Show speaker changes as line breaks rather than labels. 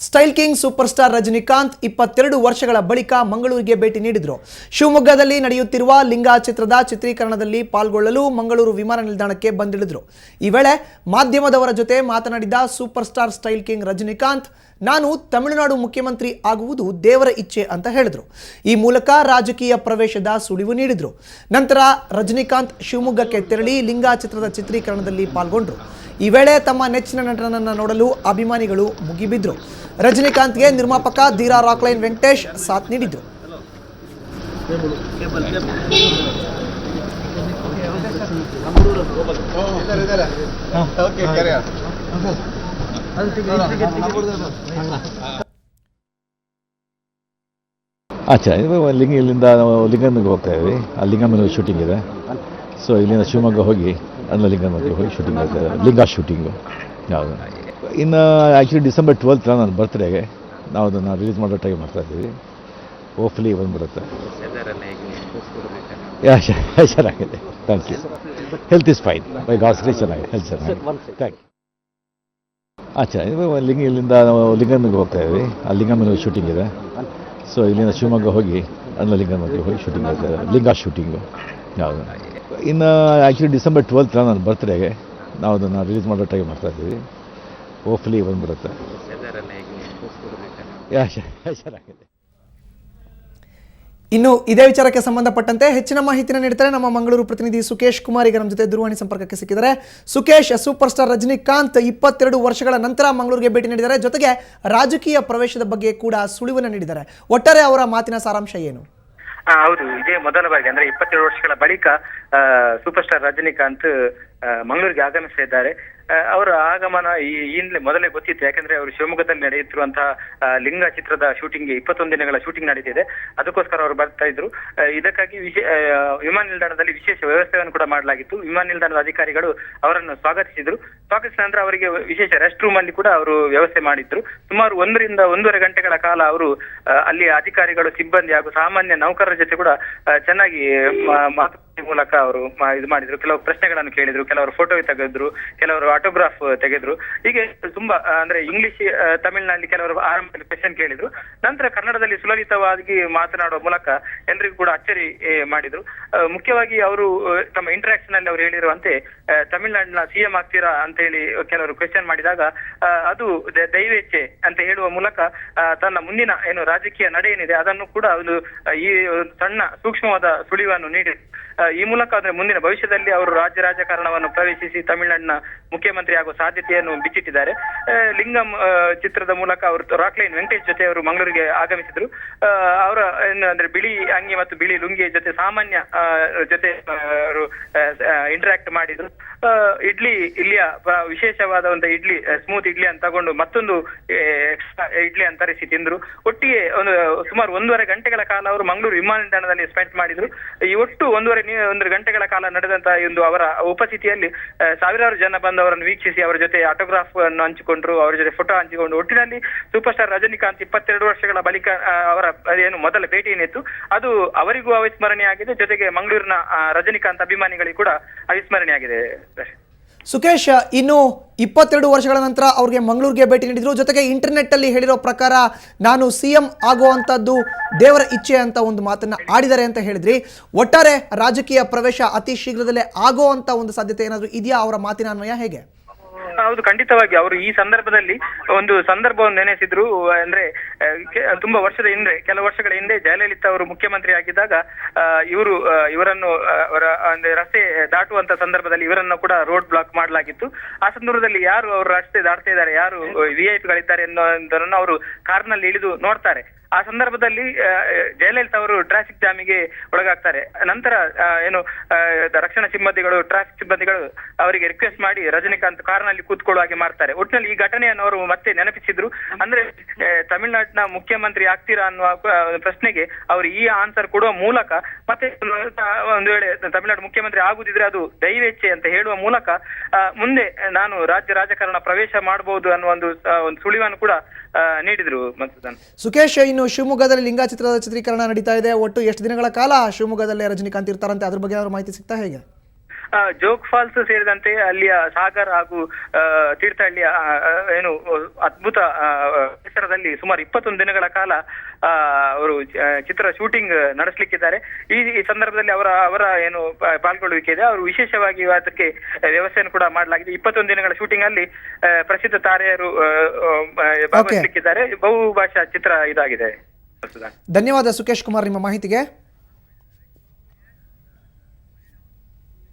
Style king super star Rajinikanth 22 ವರ್ಷಗಳ ಬಳಿಕ ಮಂಗಳೂರಿಗೆ ಭೇಟಿ ನೀಡಿದರು. ಶಿವಮೊಗ್ಗದಲ್ಲಿ ನಡೆಯುತ್ತಿರುವ ಲಿಂಗ ಚಿತ್ರದ ಚಿತ್ರೀಕರಣದಲ್ಲಿ ಪಾಲ್ಗೊಳ್ಳಲು ಮಂಗಳೂರು ವಿಮಾನ ನಿಲ್ದಾಣಕ್ಕೆ ಬಂದಿಳಿದರು. ಈ ವೇಳೆ ಮಾಧ್ಯಮದವರ ಜೊತೆ ಮಾತನಾಡಿದ super star style king Rajinikanth, ನಾನು ತಮಿಳುನಾಡು ಮುಖ್ಯಮಂತ್ರಿ ಆಗುವುದು ದೇವರ ಇಚ್ಛೆ ಅಂತ ಹೇಳಿದರು. ಈ ಮೂಲಕ ರಾಜಕೀಯ ಪ್ರವೇಶದ ಸುಳಿವು ನೀಡಿದರು. ನಂತರ ರಜನಿಕಾಂತ್ ಶಿವಮೊಗ್ಗಕ್ಕೆ ತೆರಳಿ ಲಿಂಗ ಚಿತ್ರದ ಚಿತ್ರೀಕರಣದಲ್ಲಿ ಪಾಲ್ಗೊಂಡರು. ಈ ವೇಳೆ ತಮ್ಮ ನೆಚ್ಚಿನ ನಟನನ್ನು ನೋಡಲು ಅಭಿಮಾನಿಗಳು ಮುಗಿಬಿದ್ರು. ರಜನಿಕಾಂತ್ಗೆ ನಿರ್ಮಾಪಕ ಧೀರಾ ರಾಕ್ಲೈನ್ ವೆಂಕಟೇಶ್ ಸಾಥ್ ನೀಡಿದ್ರು.
ಇಲ್ಲಿಂದ ನಾವು ಲಿಂಗನಿಗೆ ಹೋಗ್ತಾ ಇದ್ವಿ. ಆ ಲಿಂಗ ಮೇಲೆ ಶೂಟಿಂಗ್ ಇದೆ. ಸೊ ಇಲ್ಲಿಂದ ಶಿವಮೊಗ್ಗ ಹೋಗಿ ಅನ್ನ ಲಿಂಗನಿಗೆ ಹೋಗಿ ಶೂಟಿಂಗ್ ಇದೆ, ಲಿಂಗ ಶೂಟಿಂಗು. ಯಾವುದು ಇನ್ನು ಆ್ಯಕ್ಚುಲಿ ಡಿಸೆಂಬರ್ 12th ನನ್ನ ಬರ್ತ್ಡೇಗೆ ನಾವು ಅದನ್ನು ರಿಲೀಸ್ ಮಾಡೋ ಟ್ರೈ ಮಾಡ್ತಾ ಇದ್ದೀವಿ. ಹೋಪ್ಫುಲಿ ಬಂದುಬಿಡುತ್ತೆ. ಚೆನ್ನಾಗಿದೆ, thank you. Health is fine, by God's grace ಚೆನ್ನಾಗಿದೆ, ಹೆಲ್ತ್ ಚೆನ್ನಾಗಿದೆ, ಥ್ಯಾಂಕ್ ಯು. ಇಲ್ಲಿಂದ ನಾವು ಲಿಂಗನಿಗೆ ಹೋಗ್ತಾ ಇದ್ವಿ. ಆ ಲಿಂಗ ಮೇಲೆ ಶೂಟಿಂಗ್ ಇದೆ. ಸೊ ಇಲ್ಲಿಂದ ಶಿವಮೊಗ್ಗ ಹೋಗಿ ಅನ್ನ ಲಿಂಗನಿಗೆ ಹೋಗಿ ಶೂಟಿಂಗ್ ಇದೆ, ಲಿಂಗ ಶೂಟಿಂಗು. ಯಾವುದು ಇನ್ನು ಆ್ಯಕ್ಚುಲಿ ಡಿಸೆಂಬರ್ 12th ನನ್ನ ಬರ್ತ್ಡೇಗೆ ನಾವು ಅದನ್ನು ರಿಲೀಸ್ ಮಾಡೋ ಟ್ರೈ ಮಾಡ್ತಾ ಇದ್ದೀವಿ. ಹೋಪ್ಫುಲಿ ಬಂದುಬಿಡುತ್ತೆ. ಚೆನ್ನಾಗಿದೆ.
ಇನ್ನು ಇದೇ ವಿಚಾರಕ್ಕೆ ಸಂಬಂಧಪಟ್ಟಂತೆ ಹೆಚ್ಚಿನ ಮಾಹಿತಿಯನ್ನು ನೀಡ್ತಾರೆ ನಮ್ಮ ಮಂಗಳೂರು ಪ್ರತಿನಿಧಿ ಸುಕೇಶ್ ಕುಮಾರ್. ಈಗ ನಮ್ಮ ಜೊತೆ ದೂರವಾಣಿ ಸಂಪರ್ಕಕ್ಕೆ ಸಿಕ್ಕಿದ್ದಾರೆ. ಸುಕೇಶ್, ಸೂಪರ್ ಸ್ಟಾರ್ ರಜನಿಕಾಂತ್ 22 ವರ್ಷಗಳ ನಂತರ ಮಂಗಳೂರಿಗೆ ಭೇಟಿ ನೀಡಿದ್ದಾರೆ. ಜೊತೆಗೆ ರಾಜಕೀಯ ಪ್ರವೇಶದ ಬಗ್ಗೆ ಕೂಡ ಸುಳಿವನ್ನು ನೀಡಿದ್ದಾರೆ. ಒಟ್ಟಾರೆ ಅವರ ಮಾತಿನ ಸಾರಾಂಶ ಏನು?
ಹೌದು, ಇದೇ ಮೊದಲ ಬಾರಿಗೆ ಅಂದ್ರೆ 22 ವರ್ಷಗಳ ಬಳಿಕ ಸೂಪರ್ ಸ್ಟಾರ್ ರಜನಿಕಾಂತ್ ಮಂಗಳೂರಿಗೆ ಆಗಮಿಸಿದ್ದಾರೆ. ಅವರ ಆಗಮನ ಈಗಲೇ ಮೊದಲೇ ಗೊತ್ತಿತ್ತು. ಯಾಕಂದ್ರೆ ಅವರು ಶಿವಮೊಗ್ಗದಲ್ಲಿ ನಡೆಯುತ್ತಿರುವಂತಹ ಲಿಂಗ ಚಿತ್ರದ ಶೂಟಿಂಗ್ 21 ದಿನಗಳ ಶೂಟಿಂಗ್ ನಡೀತಿದೆ. ಅದಕ್ಕೋಸ್ಕರ ಅವರು ಬರ್ತಾ ಇದ್ರು. ಇದಕ್ಕಾಗಿ ವಿಮಾನ ನಿಲ್ದಾಣದಲ್ಲಿ ವಿಶೇಷ ವ್ಯವಸ್ಥೆಯನ್ನು ಕೂಡ ಮಾಡಲಾಗಿತ್ತು. ವಿಮಾನ ನಿಲ್ದಾಣದ ಅಧಿಕಾರಿಗಳು ಅವರನ್ನು ಸ್ವಾಗತಿಸಿದ್ರು. ಸ್ವಾಗತಿಸಿದ ನಂತರ ಅವರಿಗೆ ವಿಶೇಷ ರೆಸ್ಟ್ ರೂಮ್ ಅಲ್ಲಿ ಕೂಡ ಅವರು ವ್ಯವಸ್ಥೆ ಮಾಡಿದ್ರು. ಸುಮಾರು 1 ರಿಂದ 1.5 ಗಂಟೆಗಳ ಕಾಲ ಅವರು ಅಲ್ಲಿ ಅಧಿಕಾರಿಗಳು, ಸಿಬ್ಬಂದಿ ಹಾಗೂ ಸಾಮಾನ್ಯ ನೌಕರರ ಜೊತೆ ಕೂಡ ಚೆನ್ನಾಗಿ ಮಾತುಕತೆ ಮೂಲಕ ಅವರು ಇದು ಮಾಡಿದ್ರು. ಕೆಲವು ಪ್ರಶ್ನೆಗಳನ್ನು ಕೇಳಿದ್ರು, ಕೆಲವರು ಫೋಟೋ ತೆಗೆದ್ರು, ಕೆಲವರು ಆಟೋಗ್ರಾಫ್ ತೆಗೆದ್ರು. ಹೀಗೆ ತುಂಬಾ ಅಂದ್ರೆ ಇಂಗ್ಲಿಷ್, ತಮಿಳಿನಲ್ಲಿ ಕೆಲವರು ಆರಂಭದಲ್ಲಿ ಕ್ವೆಶ್ಚನ್ ಕೇಳಿದ್ರು. ನಂತರ ಕನ್ನಡದಲ್ಲಿ ಸುಲಲಿತವಾಗಿ ಮಾತನಾಡುವ ಮೂಲಕ ಎಲ್ಲರಿಗೂ ಕೂಡ ಅಚ್ಚರಿ ಮಾಡಿದ್ರು. ಮುಖ್ಯವಾಗಿ ಅವರು ತಮ್ಮ ಇಂಟರಾಕ್ಷನ್ ಅಲ್ಲಿ ಅವರು ಹೇಳಿರುವಂತೆ ತಮಿಳುನಾಡಿನ ಸಿಎಂ ಆಗ್ತೀರಾ ಅಂತ ಹೇಳಿ ಕೆಲವರು ಕ್ವೆಶ್ಚನ್ ಮಾಡಿದಾಗ ಅದು ದೈವೇಚ್ಛೆ ಅಂತ ಹೇಳುವ ಮೂಲಕ ತನ್ನ ಮುಂದಿನ ಏನು ರಾಜಕೀಯ ನಡೆ ಏನಿದೆ ಅದನ್ನು ಕೂಡ ಒಂದು ಈ ಸಣ್ಣ ಸೂಕ್ಷ್ಮವಾದ ಸುಳಿವನ್ನು ನೀಡಿ ಈ ಮೂಲಕ ಅಂದ್ರೆ ಮುಂದಿನ ಭವಿಷ್ಯದಲ್ಲಿ ಅವರು ರಾಜ್ಯ ರಾಜಕಾರಣವನ್ನು ಪ್ರವೇಶಿಸಿ ತಮಿಳುನಾಡಿನ ಮುಖ್ಯಮಂತ್ರಿ ಆಗುವ ಸಾಧ್ಯತೆಯನ್ನು ಬಿಚ್ಚಿಟ್ಟಿದ್ದಾರೆ. ಲಿಂಗಂ ಚಿತ್ರದ ಮೂಲಕ ಅವರು ರಾಕ್ಲೈನ್ ವೆಂಕಟೇಶ್ ಜೊತೆ ಅವರು ಮಂಗಳೂರಿಗೆ ಆಗಮಿಸಿದ್ರು. ಅವರ ಅಂದ್ರೆ ಬಿಳಿ ಅಂಗಿ ಮತ್ತು ಬಿಳಿ ಲುಂಗಿ ಜೊತೆ ಸಾಮಾನ್ಯ ಜೊತೆ ಅವರು ಇಂಟರಾಕ್ಟ್ ಮಾಡಿದ್ರು. ಇಲ್ಲಿಯ ವಿಶೇಷವಾದ ಒಂದು ಇಡ್ಲಿ, ಸ್ಮೂತ್ ಇಡ್ಲಿ ಅಂತ ತಗೊಂಡು ಮತ್ತೊಂದು ಇಡ್ಲಿ ಅಂತ ತರಿಸಿ ತಿಂದ್ರು. ಒಟ್ಟಿಗೆ ಒಂದು ಸುಮಾರು 1.5 ಗಂಟೆಗಳ ಕಾಲ ಅವರು ಮಂಗಳೂರು ವಿಮಾನ ನಿಲ್ದಾಣದಲ್ಲಿ ಸ್ಪೆಂಡ್ ಮಾಡಿದ್ರು. ಈ ಒಟ್ಟು 1.5 ಗಂಟೆಗಳ ಕಾಲ ನಡೆದಂತಹ ಒಂದು ಅವರ ಉಪಸ್ಥಿತಿಯಲ್ಲಿ ಸಾವಿರಾರು ಜನ ಬಂದು ಅವರನ್ನು ವೀಕ್ಷಿಸಿ ಅವರ ಜೊತೆ ಆಟೋಗ್ರಾಫ್ ಅನ್ನು ಹಂಚಿಕೊಂಡ್ರು, ಅವರ ಜೊತೆ ಫೋಟೋ ಹಂಚಿಕೊಂಡು. ಒಟ್ಟಿನಲ್ಲಿ ಸೂಪರ್ ಸ್ಟಾರ್ ರಜನಿಕಾಂತ್ 22 ವರ್ಷಗಳ ಬಳಿಕ ಅವರ ಏನು ಮೊದಲ ಭೇಟಿ ಏನಿತ್ತು ಅದು ಅವರಿಗೂ ಅವಿಸ್ಮರಣೀಯವಾಗಿದೆ. ಜೊತೆಗೆ ಮಂಗಳೂರಿನ ರಜನಿಕಾಂತ್ ಅಭಿಮಾನಿಗಳಿಗೂ ಕೂಡ ಅವಿಸ್ಮರಣೀಯವಾಗಿದೆ.
ಸುಕೇಶ್, ಇನ್ನು 22 ವರ್ಷಗಳ ನಂತರ ಅವ್ರಿಗೆ ಮಂಗಳೂರಿಗೆ ಭೇಟಿ ನೀಡಿದ್ರು. ಜೊತೆಗೆ ಇಂಟರ್ನೆಟ್ ಅಲ್ಲಿ ಹೇಳಿರೋ ಪ್ರಕಾರ ನಾನು ಸಿಎಂ ಆಗುವಂತದ್ದು ದೇವರ ಇಚ್ಛೆ ಅಂತ ಒಂದು ಮಾತನ್ನ ಆಡಿದ್ದಾರೆ ಅಂತ ಹೇಳಿದ್ರಿ. ಒಟ್ಟಾರೆ ರಾಜಕೀಯ ಪ್ರವೇಶ ಅತಿ ಶೀಘ್ರದಲ್ಲೇ ಆಗುವಂತ ಒಂದು ಸಾಧ್ಯತೆ ಏನಾದ್ರು ಇದೆಯಾ? ಅವರ ಮಾತಿನ ಅನ್ವಯ ಹೇಗೆ?
ಹೌದು, ಖಂಡಿತವಾಗಿ ಅವರು ಈ ಸಂದರ್ಭದಲ್ಲಿ ಒಂದು ಸಂದರ್ಭವನ್ನು ನೆನೆಸಿದ್ರು. ಅಂದ್ರೆ ತುಂಬಾ ವರ್ಷದ ಹಿಂದೆ, ಕೆಲವು ವರ್ಷಗಳ ಹಿಂದೆ ಜಯಲಲಿತಾ ಅವರು ಮುಖ್ಯಮಂತ್ರಿ ಆಗಿದ್ದಾಗ ಇವರನ್ನು ಅವರ ಅಂದ್ರೆ ರಸ್ತೆ ದಾಟುವಂತ ಸಂದರ್ಭದಲ್ಲಿ ಇವರನ್ನು ಕೂಡ ರೋಡ್ ಬ್ಲಾಕ್ ಮಾಡಲಾಗಿತ್ತು. ಆ ಸಂದರ್ಭದಲ್ಲಿ ಯಾರು ಅವರು ರಸ್ತೆ ದಾಟ್ತಾ ಇದ್ದಾರೆ, ಯಾರು ವಿಐಪಿಗಳಿದ್ದಾರೆ ಅನ್ನೋದನ್ನು ಅವರು ಕಾರ್ನಲ್ಲಿ ಇಳಿದು ನೋಡ್ತಾರೆ. ಆ ಸಂದರ್ಭದಲ್ಲಿ ಜಯಲಲಿತಾ ಅವರು ಟ್ರಾಫಿಕ್ ಜಾಮಿಗೆ ಒಳಗಾಗ್ತಾರೆ. ನಂತರ ಏನು ರಕ್ಷಣಾ ಸಿಬ್ಬಂದಿಗಳು, ಟ್ರಾಫಿಕ್ ಸಿಬ್ಬಂದಿಗಳು ಅವರಿಗೆ ರಿಕ್ವೆಸ್ಟ್ ಮಾಡಿ ರಜನಿಕಾಂತ್ ಕಾರ್ನಲ್ಲಿ ಕೂತ್ಕೊಳ್ಳುವ ಹಾಗೆ ಮಾಡ್ತಾರೆ. ಒಟ್ಟಿನಲ್ಲಿ ಈ ಘಟನೆಯನ್ನು ಅವರು ಮತ್ತೆ ನೆನಪಿಸಿದ್ರು. ಅಂದ್ರೆ ತಮಿಳುನಾಡಿನ ಮುಖ್ಯಮಂತ್ರಿ ಆಗ್ತೀರಾ ಅನ್ನುವ ಪ್ರಶ್ನೆಗೆ ಅವರು ಈ ಆನ್ಸರ್ ಕೊಡುವ ಮೂಲಕ ಮತ್ತೆ ಒಂದು ವೇಳೆ ತಮಿಳುನಾಡು ಮುಖ್ಯಮಂತ್ರಿ ಆಗುದಿದ್ರೆ ಅದು ದೈವೇಚ್ಛೆ ಅಂತ ಹೇಳುವ ಮೂಲಕ ಮುಂದೆ ನಾನು ರಾಜ್ಯ ರಾಜಕಾರಣ ಪ್ರವೇಶ ಮಾಡಬಹುದು ಅನ್ನುವ ಒಂದು ಸುಳಿವನ್ನು ಕೂಡ ನೀಡಿದ್ರು.
ಸುಕೇಶ್, ಇನ್ನು ಶಿವಮೊಗ್ಗದಲ್ಲಿ ಲಿಂಗ ಚಿತ್ರದ ಚಿತ್ರೀಕರಣ ನಡೀತಾ ಇದೆ. ಒಟ್ಟು ಎಷ್ಟು ದಿನಗಳ ಕಾಲ ಶಿವಮೊಗ್ಗದಲ್ಲೇ ರಜನಿಕಾಂತ್ ಇರ್ತಾರಂತೆ? ಅದ್ರ ಬಗ್ಗೆ ಏನಾದ್ರು ಮಾಹಿತಿ ಸಿಗ್ತಾ ಹೇಗೆ?
ಜೋಗ್ ಫಾಲ್ಸ್ ಸೇರಿದಂತೆ ಅಲ್ಲಿಯ ಸಾಗರ್ ಹಾಗೂ ತೀರ್ಥಹಳ್ಳಿಯ ಏನು ಅದ್ಭುತ ಪರಿಸರದಲ್ಲಿ ಸುಮಾರು 21 ದಿನಗಳ ಕಾಲ ಅವರು ಚಿತ್ರ ಶೂಟಿಂಗ್ ನಡೆಸಲಿಕ್ಕಿದ್ದಾರೆ. ಈ ಸಂದರ್ಭದಲ್ಲಿ ಅವರ ಏನು ಪಾಲ್ಗೊಳ್ಳುವಿಕೆ ಇದೆ, ಅವರು ವಿಶೇಷವಾಗಿ ಅದಕ್ಕೆ ವ್ಯವಸ್ಥೆಯನ್ನು ಕೂಡ ಮಾಡಲಾಗಿದೆ. 21 ದಿನಗಳ ಶೂಟಿಂಗ್ ಅಲ್ಲಿ ಪ್ರಸಿದ್ಧ ತಾರೆಯರು ಭಾಗವಹಿಸಲಿಕ್ಕಿದ್ದಾರೆ. ಬಹುಭಾಷಾ ಚಿತ್ರ ಇದಾಗಿದೆ.
ಧನ್ಯವಾದ ಸುಕೇಶ್ ಕುಮಾರ್ ನಿಮ್ಮ ಮಾಹಿತಿಗೆ.